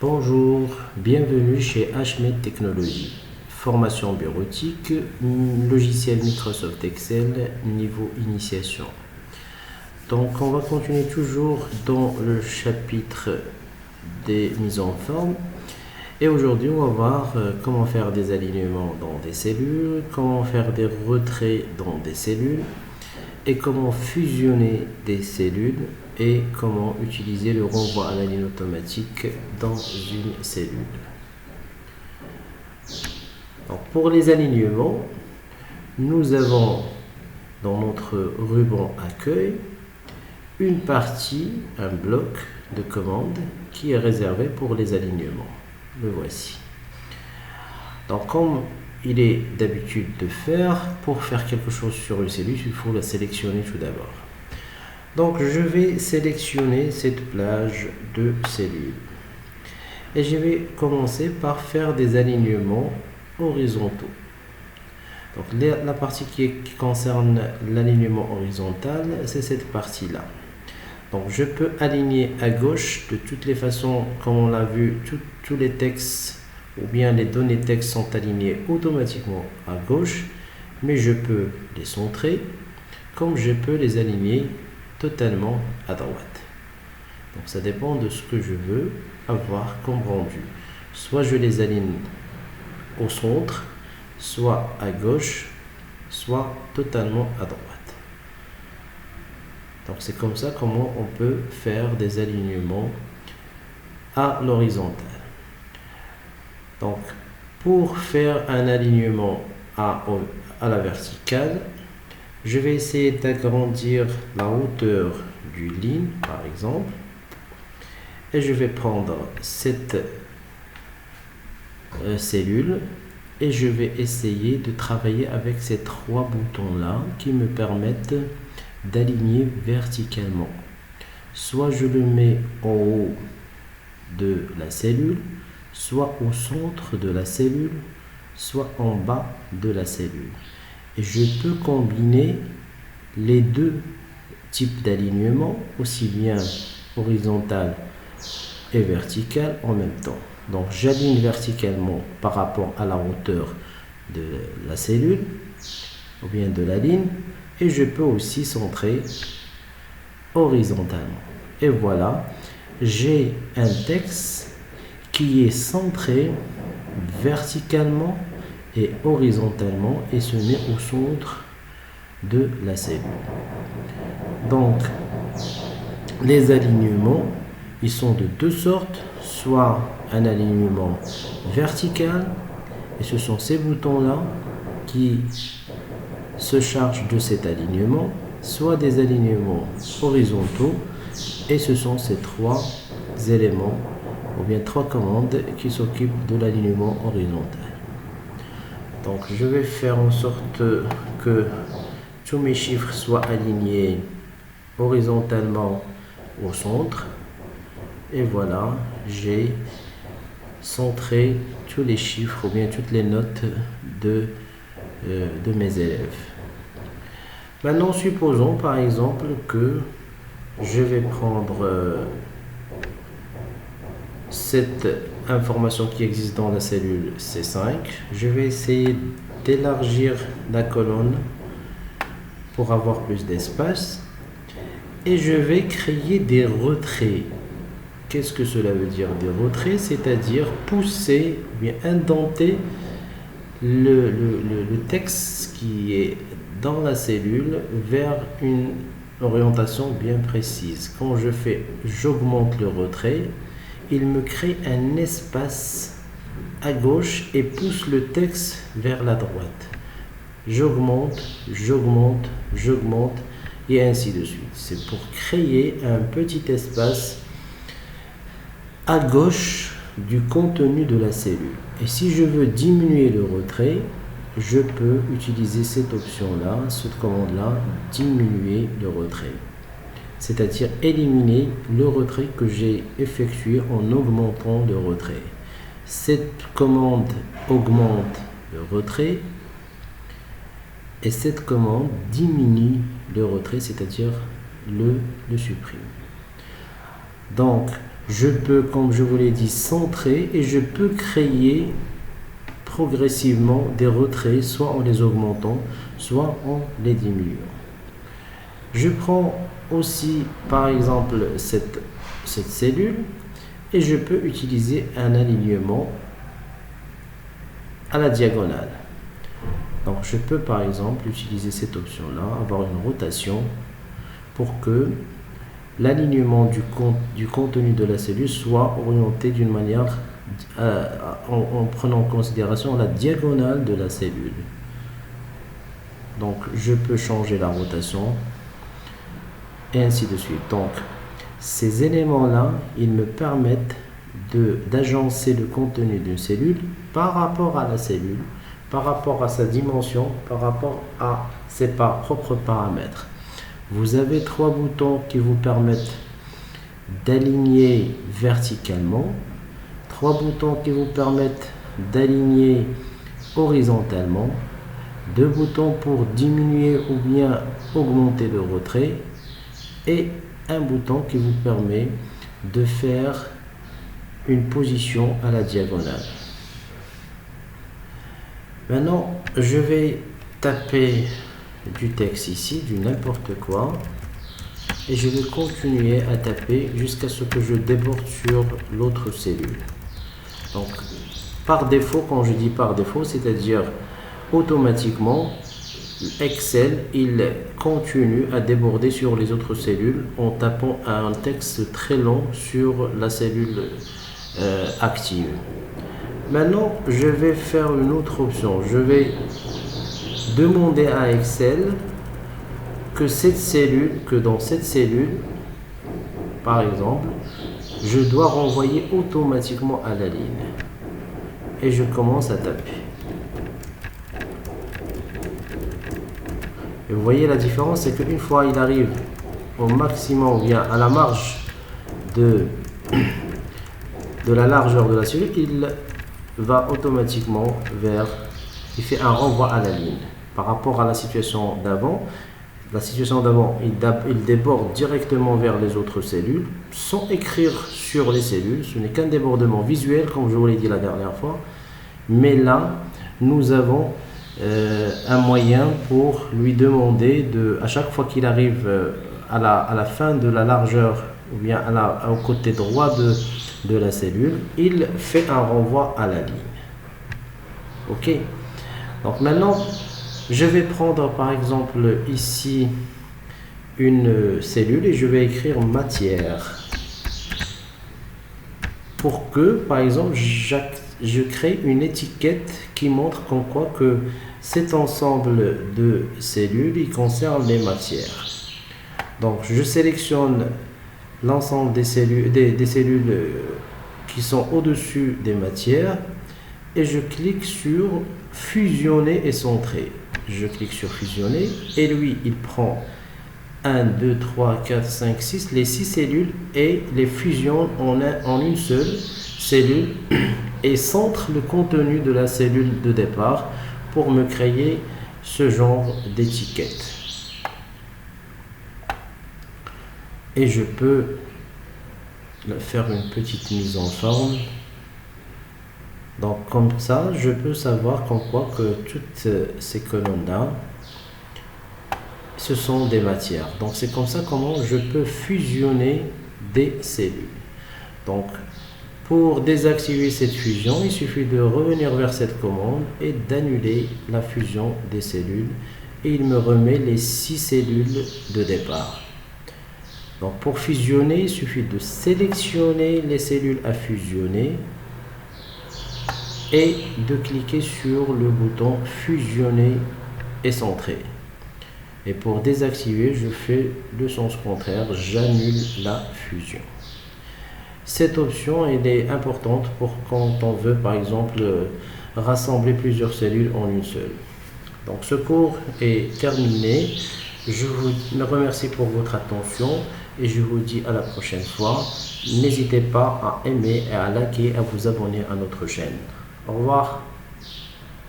Bonjour, bienvenue chez HMED Technologies. Formation bureautique, logiciel Microsoft Excel, niveau initiation. Donc on va continuer toujours dans le chapitre des mises en forme. Et aujourd'hui on va voir comment faire des alignements dans des cellules, comment faire des retraits dans des cellules et comment fusionner des cellules et comment utiliser le renvoi à la ligne automatique dans une cellule. Donc pour les alignements, nous avons dans notre ruban accueil une partie, un bloc de commande qui est réservé pour les alignements. Le voici. Donc comme il est d'habitude de faire, pour faire quelque chose sur une cellule, il faut la sélectionner tout d'abord. Donc je vais sélectionner cette plage de cellules. Et je vais commencer par faire des alignements horizontaux. Donc la partie qui concerne l'alignement horizontal, c'est cette partie-là. Donc je peux aligner à gauche de toutes les façons, comme on l'a vu, tous les textes ou bien les données texte sont alignées automatiquement à gauche, mais je peux les centrer comme je peux les aligner totalement à droite. Donc ça dépend de ce que je veux avoir comme rendu. Soit je les aligne au centre, soit à gauche, soit totalement à droite. Donc c'est comme ça comment on peut faire des alignements à l'horizontale. Donc pour faire un alignement à la verticale, je vais essayer d'agrandir la hauteur du ligne par exemple, et je vais prendre cette cellule et je vais essayer de travailler avec ces trois boutons là qui me permettent d'aligner verticalement. Soit je le mets en haut de la cellule, soit au centre de la cellule, soit en bas de la cellule. Et je peux combiner les deux types d'alignement, aussi bien horizontal et vertical en même temps. Donc j'aligne verticalement par rapport à la hauteur de la cellule ou bien de la ligne, et je peux aussi centrer horizontalement. Et voilà, j'ai un texte qui est centré verticalement et horizontalement et se met au centre de la cellule. Donc les alignements, ils sont de deux sortes, soit un alignement vertical, et ce sont ces boutons là qui se chargent de cet alignement, soit des alignements horizontaux, et ce sont ces trois éléments ou bien trois commandes qui s'occupent de l'alignement horizontal. Donc je vais faire en sorte que tous mes chiffres soient alignés horizontalement au centre, et voilà, j'ai centré tous les chiffres ou bien toutes les notes de mes élèves. Maintenant supposons par exemple que je vais prendre cette information qui existe dans la cellule C5, je vais essayer d'élargir la colonne pour avoir plus d'espace, et je vais créer des retraits. Qu'est-ce que cela veut dire des retraits? C'est-à-dire pousser, bien indenter le texte qui est dans la cellule vers une orientation bien précise. Quand j'augmente le retrait, il me crée un espace à gauche et pousse le texte vers la droite. J'augmente, j'augmente, j'augmente et ainsi de suite. C'est pour créer un petit espace à gauche du contenu de la cellule. Et si je veux diminuer le retrait, je peux utiliser cette option-là, cette commande-là, diminuer le retrait. C'est-à-dire éliminer le retrait que j'ai effectué en augmentant le retrait. Cette commande augmente le retrait et cette commande diminue le retrait, c'est-à-dire le supprime. Donc, Je peux, comme je vous l'ai dit, centrer et je peux créer progressivement des retraits, soit en les augmentant, soit en les diminuant. Je prends aussi par exemple cette cellule et je peux utiliser un alignement à la diagonale. Donc je peux par exemple utiliser cette option là, avoir une rotation pour que l'alignement du contenu de la cellule soit orienté d'une manière en prenant en considération la diagonale de la cellule. Donc je peux changer la rotation et ainsi de suite. Donc ces éléments là, ils me permettent d'agencer le contenu d'une cellule par rapport à la cellule, par rapport à sa dimension, par rapport à ses propres paramètres. Vous avez 3 boutons qui vous permettent d'aligner verticalement, 3 boutons qui vous permettent d'aligner horizontalement, 2 boutons pour diminuer ou bien augmenter le retrait et un bouton qui vous permet de faire une position à la diagonale. Maintenant, je vais taper du texte ici, du n'importe quoi, et je vais continuer à taper jusqu'à ce que je déborde sur l'autre cellule. Donc, par défaut, quand je dis par défaut, c'est-à-dire automatiquement, Excel, il continue à déborder sur les autres cellules en tapant un texte très long sur la cellule active. Maintenant, je vais faire une autre option. Je vais demander à Excel que dans cette cellule, par exemple, je dois renvoyer automatiquement à la ligne. Et je commence à taper. Et vous voyez la différence, c'est qu'une fois il arrive au maximum, ou bien à la marge de la largeur de la cellule, il va automatiquement il fait un renvoi à la ligne. Par rapport à la situation d'avant, il déborde directement vers les autres cellules, sans écrire sur les cellules. Ce n'est qu'un débordement visuel, comme je vous l'ai dit la dernière fois. Mais là, nous avons un moyen pour lui demander, à chaque fois qu'il arrive à la fin de la largeur, ou bien au côté droit de la cellule, il fait un renvoi à la ligne. Ok. Donc maintenant, je vais prendre par exemple ici une cellule et je vais écrire matière. Pour que, par exemple, je crée une étiquette qui montre qu'en quoi que cet ensemble de cellules, il concerne les matières. Donc, je sélectionne l'ensemble des cellules qui sont au-dessus des matières et je clique sur fusionner et centrer. Je clique sur fusionner et lui, il prend 1, 2, 3, 4, 5, 6, les 6 cellules et les fusionne en une seule cellule et centre le contenu de la cellule de départ pour me créer ce genre d'étiquette. Et je peux faire une petite mise en forme. Donc comme ça, je peux savoir qu'en quoi que toutes ces colonnes-là, ce sont des matières. Donc c'est comme ça comment je peux fusionner des cellules. Donc pour désactiver cette fusion, il suffit de revenir vers cette commande et d'annuler la fusion des cellules. Et il me remet les 6 cellules de départ. Donc pour fusionner, il suffit de sélectionner les cellules à fusionner et de cliquer sur le bouton fusionner et centrer. Et pour désactiver, je fais le sens contraire, j'annule la fusion. Cette option elle est importante pour quand on veut par exemple rassembler plusieurs cellules en une seule. Donc ce cours est terminé. Je vous remercie pour votre attention et je vous dis à la prochaine fois. N'hésitez pas à aimer et à liker et à vous abonner à notre chaîne. Au revoir.